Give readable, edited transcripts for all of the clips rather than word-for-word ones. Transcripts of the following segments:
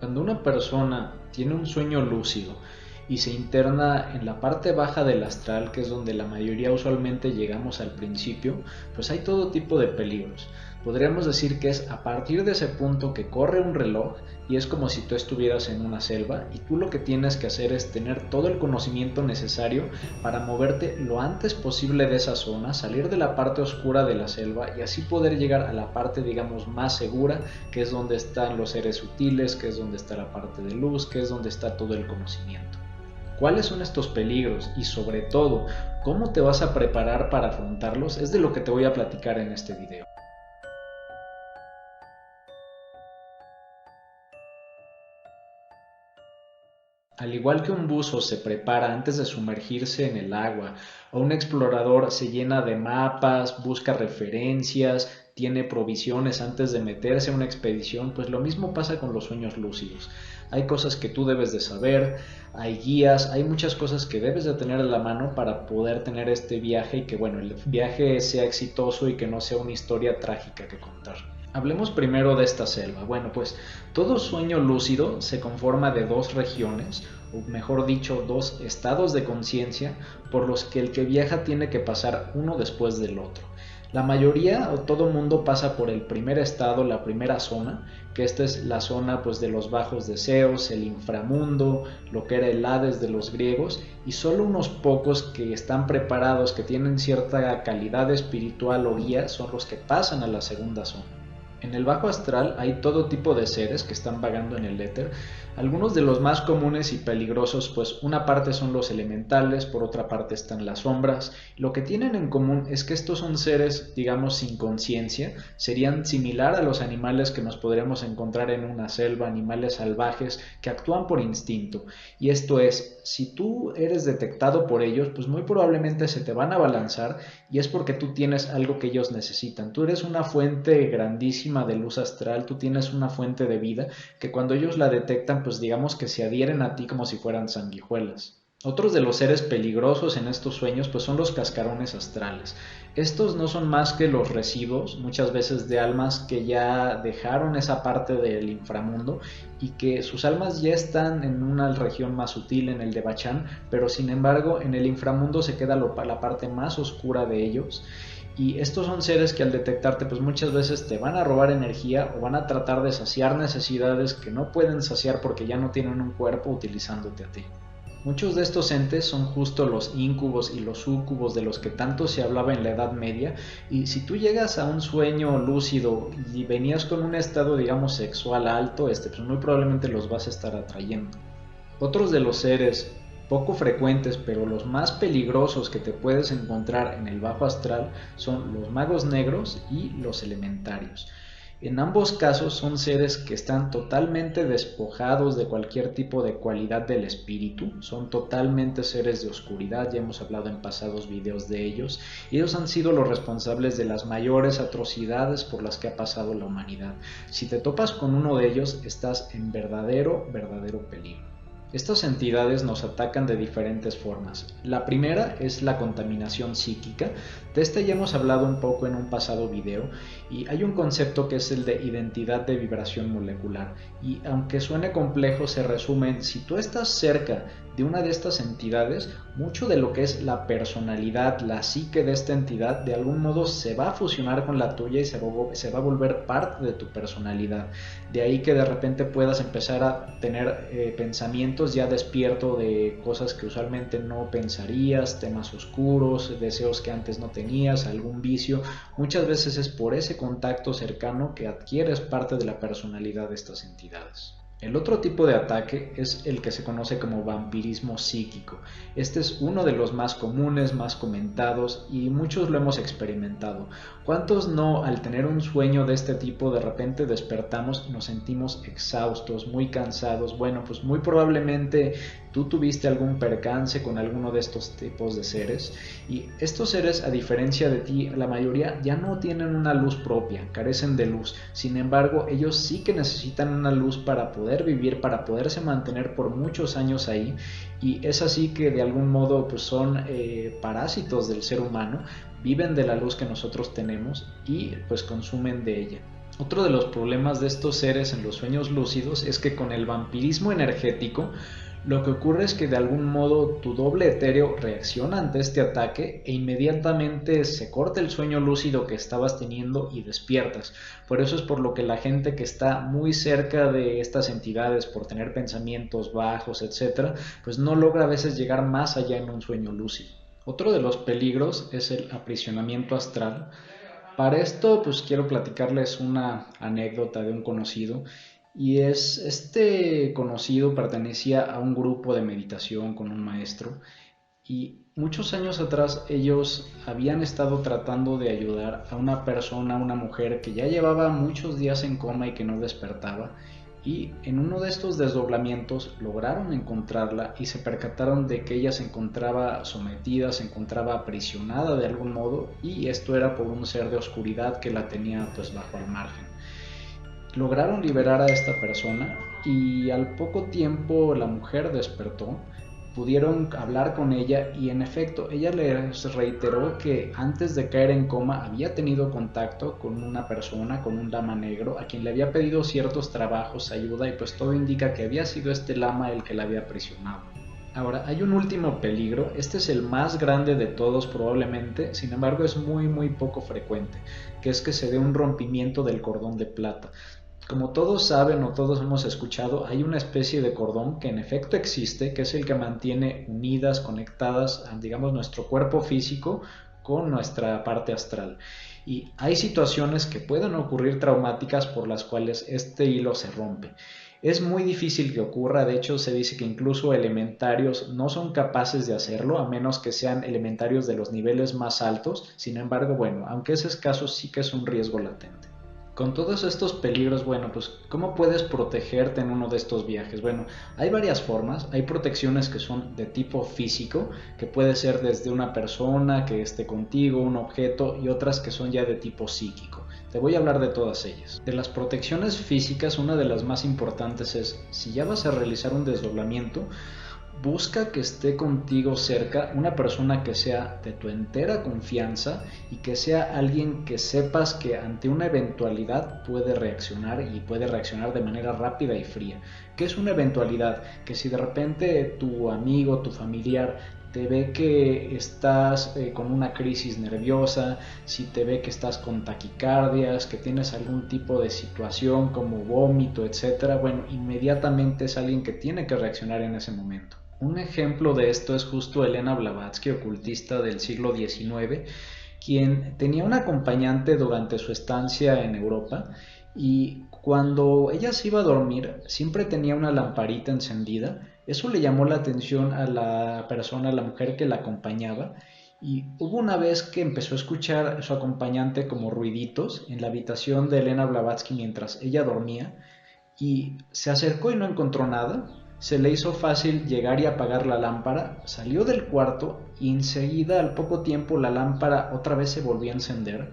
Cuando una persona tiene un sueño lúcido y se interna en la parte baja del astral, que es donde la mayoría usualmente llegamos al principio, pues hay todo tipo de peligros. Podríamos decir que es a partir de ese punto que corre un reloj y es como si tú estuvieras en una selva y tú lo que tienes que hacer es tener todo el conocimiento necesario para moverte lo antes posible de esa zona, salir de la parte oscura de la selva y así poder llegar a la parte, digamos, más segura, que es donde están los seres sutiles, que es donde está la parte de luz, que es donde está todo el conocimiento. ¿Cuáles son estos peligros? Y sobre todo, ¿cómo te vas a preparar para afrontarlos? Es de lo que te voy a platicar en este video. Al igual que un buzo se prepara antes de sumergirse en el agua, o un explorador se llena de mapas, busca referencias, tiene provisiones antes de meterse a una expedición, pues lo mismo pasa con los sueños lúcidos. Hay cosas que tú debes de saber, hay guías, hay muchas cosas que debes de tener a la mano para poder tener este viaje y que bueno, el viaje sea exitoso y que no sea una historia trágica que contar. Hablemos primero de esta selva. Bueno, pues todo sueño lúcido se conforma de dos regiones, o mejor dicho, dos estados de conciencia por los que el que viaja tiene que pasar uno después del otro. La mayoría o todo mundo pasa por el primer estado, la primera zona, que esta es la zona pues de los bajos deseos, el inframundo, lo que era el Hades de los griegos, y solo unos pocos que están preparados, que tienen cierta calidad espiritual o guía, son los que pasan a la segunda zona. En el bajo astral hay todo tipo de seres que están vagando en el éter. Algunos de los más comunes y peligrosos, pues una parte son los elementales, por otra parte están las sombras. Lo que tienen en común es que estos son seres, digamos, sin conciencia, serían similar a los animales que nos podríamos encontrar en una selva, animales salvajes que actúan por instinto. Y esto es, si tú eres detectado por ellos, pues muy probablemente se te van a abalanzar y es porque tú tienes algo que ellos necesitan. Tú eres una fuente grandísima de luz astral, tú tienes una fuente de vida que cuando ellos la detectan, pues digamos que se adhieren a ti como si fueran sanguijuelas. Otros de los seres peligrosos en estos sueños pues son los cascarones astrales. Estos no son más que los residuos, muchas veces de almas que ya dejaron esa parte del inframundo y que sus almas ya están en una región más sutil, en el de Bachán, pero sin embargo en el inframundo se queda la parte más oscura de ellos. Y estos son seres que al detectarte pues muchas veces te van a robar energía o van a tratar de saciar necesidades que no pueden saciar porque ya no tienen un cuerpo utilizándote a ti. Muchos de estos entes son justo los íncubos y los súcubos de los que tanto se hablaba en la Edad Media, y si tú llegas a un sueño lúcido y venías con un estado digamos sexual alto, pues muy probablemente los vas a estar atrayendo. Otros de los seres poco frecuentes pero los más peligrosos que te puedes encontrar en el bajo astral son los magos negros y los elementarios. En ambos casos son seres que están totalmente despojados de cualquier tipo de cualidad del espíritu, son totalmente seres de oscuridad, ya hemos hablado en pasados videos de ellos, y ellos han sido los responsables de las mayores atrocidades por las que ha pasado la humanidad. Si te topas con uno de ellos, estás en verdadero peligro. Estas entidades nos atacan de diferentes formas. La primera es la contaminación psíquica. De esta ya hemos hablado un poco en un pasado video y hay un concepto que es el de identidad de vibración molecular. Y aunque suene complejo, se resume en si tú estás cerca de una de estas entidades, mucho de lo que es la personalidad, la psique de esta entidad, de algún modo se va a fusionar con la tuya y se va a volver parte de tu personalidad. De ahí que de repente puedas empezar a tener pensamientos ya despierto de cosas que usualmente no pensarías, temas oscuros, deseos que antes no tenías, algún vicio. Muchas veces es por ese contacto cercano que adquieres parte de la personalidad de estas entidades. El otro tipo de ataque es el que se conoce como vampirismo psíquico. Este es uno de los más comunes, más comentados y muchos lo hemos experimentado. ¿Cuántos no al tener un sueño de este tipo de repente despertamos y nos sentimos exhaustos, muy cansados? Bueno, pues muy probablemente tú tuviste algún percance con alguno de estos tipos de seres y estos seres, a diferencia de ti, la mayoría ya no tienen una luz propia, carecen de luz. Sin embargo, ellos sí que necesitan una luz para poder vivir, para poderse mantener por muchos años ahí, y es así que de algún modo pues son parásitos del ser humano, viven de la luz que nosotros tenemos y pues consumen de ella. Otro de los problemas de estos seres en los sueños lúcidos es que con el vampirismo energético lo que ocurre es que de algún modo tu doble etéreo reacciona ante este ataque e inmediatamente se corta el sueño lúcido que estabas teniendo y despiertas. Por eso es por lo que la gente que está muy cerca de estas entidades por tener pensamientos bajos, etcétera, pues no logra a veces llegar más allá en un sueño lúcido. Otro de los peligros es el aprisionamiento astral. Para esto, pues quiero platicarles una anécdota de un conocido. Y es, este conocido pertenecía a un grupo de meditación con un maestro y muchos años atrás ellos habían estado tratando de ayudar a una persona, una mujer que ya llevaba muchos días en coma y que no despertaba, y en uno de estos desdoblamientos lograron encontrarla y se percataron de que ella se encontraba sometida, se encontraba aprisionada de algún modo, y esto era por un ser de oscuridad que la tenía pues bajo al margen. Lograron liberar a esta persona y al poco tiempo la mujer despertó, pudieron hablar con ella y en efecto ella les reiteró que antes de caer en coma había tenido contacto con una persona, con un lama negro, a quien le había pedido ciertos trabajos, ayuda, y pues todo indica que había sido este lama el que la había aprisionado. Ahora, hay un último peligro, este es el más grande de todos probablemente, sin embargo es muy poco frecuente, que es que se dé un rompimiento del cordón de plata. Como todos saben o todos hemos escuchado, hay una especie de cordón que en efecto existe, que es el que mantiene unidas, conectadas, digamos, nuestro cuerpo físico con nuestra parte astral. Y hay situaciones que pueden ocurrir traumáticas por las cuales este hilo se rompe. Es muy difícil que ocurra, de hecho se dice que incluso elementarios no son capaces de hacerlo, a menos que sean elementarios de los niveles más altos. Sin embargo, bueno, aunque ese es caso, sí que es un riesgo latente. Con todos estos peligros, bueno, pues ¿cómo puedes protegerte en uno de estos viajes? Bueno, hay varias formas, hay protecciones que son de tipo físico, que puede ser desde una persona que esté contigo, un objeto, y otras que son ya de tipo psíquico. Te voy a hablar de todas ellas. De las protecciones físicas, una de las más importantes es, si ya vas a realizar un desdoblamiento, busca que esté contigo cerca una persona que sea de tu entera confianza y que sea alguien que sepas que ante una eventualidad puede reaccionar y puede reaccionar de manera rápida y fría. ¿Qué es una eventualidad? Que si de repente tu amigo, tu familiar te ve que estás con una crisis nerviosa, si te ve que estás con taquicardias, que tienes algún tipo de situación como vómito, etcétera, bueno, inmediatamente es alguien que tiene que reaccionar en ese momento. Un ejemplo de esto es justo Elena Blavatsky, ocultista del siglo XIX, quien tenía una acompañante durante su estancia en Europa, y cuando ella se iba a dormir siempre tenía una lamparita encendida. Eso le llamó la atención a la persona, a la mujer que la acompañaba, y hubo una vez que empezó a escuchar a su acompañante como ruiditos en la habitación de Elena Blavatsky mientras ella dormía, y se acercó y no encontró nada. Se le hizo fácil llegar y apagar la lámpara, salió del cuarto y enseguida, al poco tiempo, la lámpara otra vez se volvió a encender.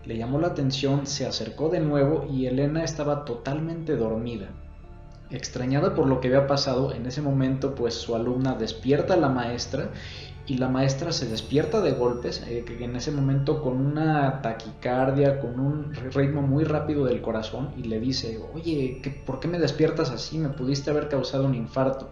Le llamó la atención, se acercó de nuevo y Elena estaba totalmente dormida. Extrañada por lo que había pasado, en ese momento pues su alumna despierta a la maestra y la maestra se despierta de golpes, que en ese momento con una taquicardia, con un ritmo muy rápido del corazón, y le dice, oye, ¿por qué me despiertas así? Me pudiste haber causado un infarto.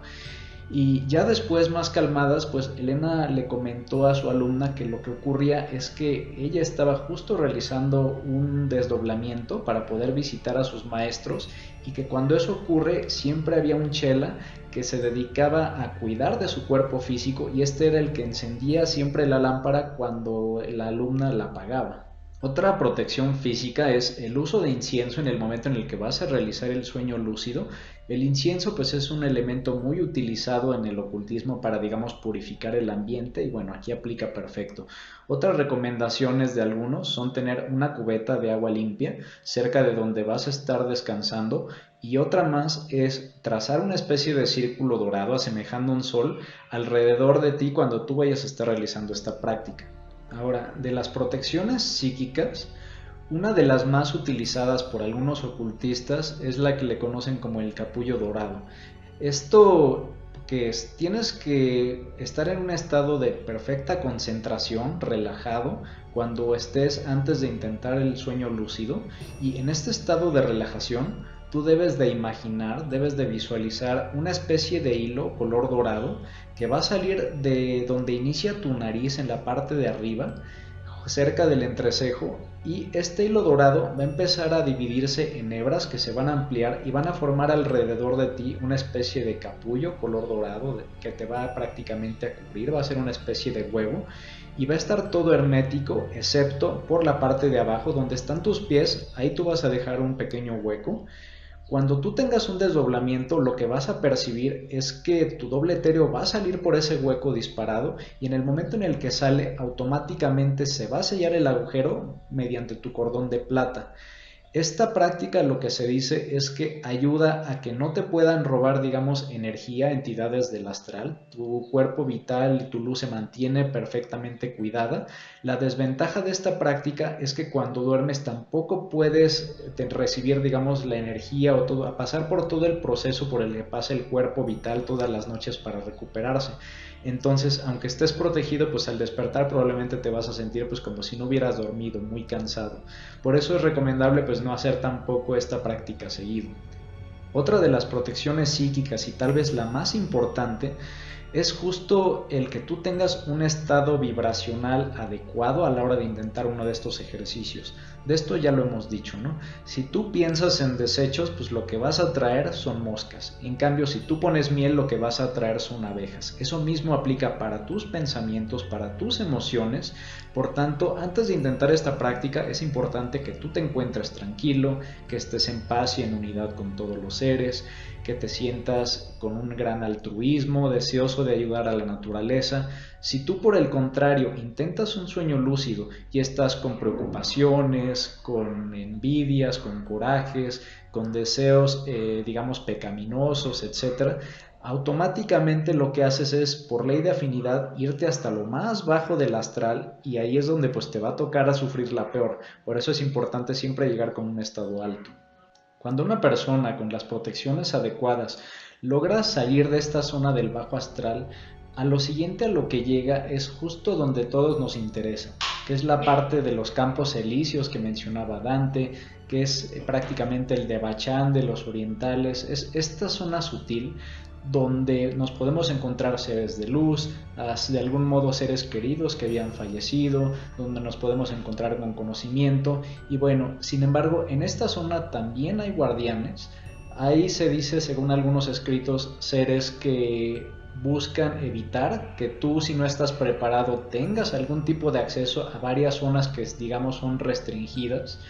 Y ya después, más calmadas, pues Elena le comentó a su alumna que lo que ocurría es que ella estaba justo realizando un desdoblamiento para poder visitar a sus maestros, y que cuando eso ocurre siempre había un chela que se dedicaba a cuidar de su cuerpo físico, y este era el que encendía siempre la lámpara cuando la alumna la apagaba. Otra protección física es el uso de incienso en el momento en el que vas a realizar el sueño lúcido. El incienso pues es un elemento muy utilizado en el ocultismo para, digamos, purificar el ambiente, y bueno, aquí aplica perfecto. Otras recomendaciones de algunos son tener una cubeta de agua limpia cerca de donde vas a estar descansando, y otra más es trazar una especie de círculo dorado asemejando un sol alrededor de ti cuando tú vayas a estar realizando esta práctica. Ahora, de las protecciones psíquicas, una de las más utilizadas por algunos ocultistas es la que le conocen como el capullo dorado. Esto que tienes que estar en un estado de perfecta concentración, relajado, cuando estés antes de intentar el sueño lúcido, y en este estado de relajación tú debes de imaginar, debes de visualizar una especie de hilo color dorado que va a salir de donde inicia tu nariz en la parte de arriba, cerca del entrecejo, y este hilo dorado va a empezar a dividirse en hebras que se van a ampliar y van a formar alrededor de ti una especie de capullo color dorado que te va prácticamente a cubrir, va a ser una especie de huevo y va a estar todo hermético excepto por la parte de abajo donde están tus pies. Ahí tú vas a dejar un pequeño hueco. Cuando tú tengas un desdoblamiento, lo que vas a percibir es que tu doble etéreo va a salir por ese hueco disparado, y en el momento en el que sale, automáticamente se va a sellar el agujero mediante tu cordón de plata. Esta práctica, lo que se dice es que ayuda a que no te puedan robar, digamos, energía, entidades del astral. Tu cuerpo vital y tu luz se mantiene perfectamente cuidada. La desventaja de esta práctica es que cuando duermes tampoco puedes recibir, digamos, la energía o todo, a pasar por todo el proceso por el que pasa el cuerpo vital todas las noches para recuperarse. Entonces, aunque estés protegido, pues al despertar probablemente te vas a sentir pues como si no hubieras dormido, muy cansado. Por eso es recomendable pues no hacer tampoco esta práctica seguido. Otra de las protecciones psíquicas, y tal vez la más importante, es justo el que tú tengas un estado vibracional adecuado a la hora de intentar uno de estos ejercicios. De esto ya lo hemos dicho, ¿no? Si tú piensas en desechos, pues lo que vas a traer son moscas. En cambio, si tú pones miel, lo que vas a traer son abejas. Eso mismo aplica para tus pensamientos, para tus emociones. Por tanto, antes de intentar esta práctica, es importante que tú te encuentres tranquilo, que estés en paz y en unidad con todos los seres, que te sientas con un gran altruismo, deseoso de ayudar a la naturaleza. Si tú por el contrario intentas un sueño lúcido y estás con preocupaciones, con envidias, con corajes, con deseos digamos pecaminosos, etcétera, automáticamente lo que haces es, por ley de afinidad, irte hasta lo más bajo del astral, y ahí es donde pues te va a tocar a sufrir la peor. Por eso es importante siempre llegar con un estado alto. Cuando una persona con las protecciones adecuadas logra salir de esta zona del bajo astral, a lo siguiente a lo que llega es justo donde todos nos interesa, que es la parte de los campos elíseos que mencionaba Dante, que es prácticamente el de Bachán de los orientales. Es esta zona sutil donde nos podemos encontrar seres de luz, de algún modo seres queridos que habían fallecido, donde nos podemos encontrar con conocimiento. Y bueno, sin embargo, en esta zona también hay guardianes. Ahí se dice, según algunos escritos, seres que buscan evitar que tú, si no estás preparado, tengas algún tipo de acceso a varias zonas que digamos son restringidas.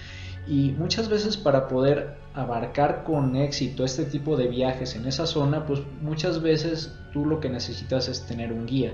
Y muchas veces, para poder abarcar con éxito este tipo de viajes en esa zona, pues muchas veces tú lo que necesitas es tener un guía.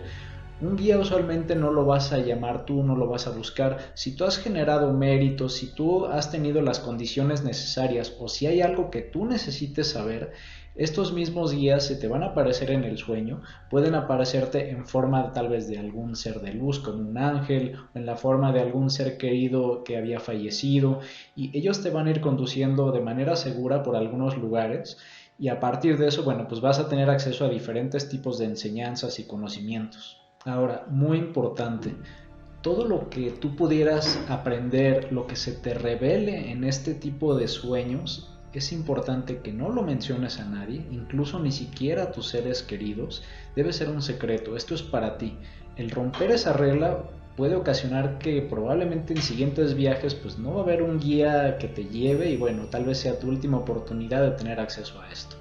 Un guía usualmente no lo vas a llamar tú, no lo vas a buscar. Si tú has generado méritos, si tú has tenido las condiciones necesarias, o si hay algo que tú necesites saber, estos mismos guías se te van a aparecer en el sueño. Pueden aparecerte en forma tal vez de algún ser de luz, como un ángel, o en la forma de algún ser querido que había fallecido, y ellos te van a ir conduciendo de manera segura por algunos lugares, y a partir de eso, bueno, pues vas a tener acceso a diferentes tipos de enseñanzas y conocimientos. Ahora, muy importante, todo lo que tú pudieras aprender, lo que se te revele en este tipo de sueños, es importante que no lo menciones a nadie, incluso ni siquiera a tus seres queridos. Debe ser un secreto, esto es para ti. El romper esa regla puede ocasionar que probablemente en siguientes viajes pues no va a haber un guía que te lleve, y bueno, tal vez sea tu última oportunidad de tener acceso a esto.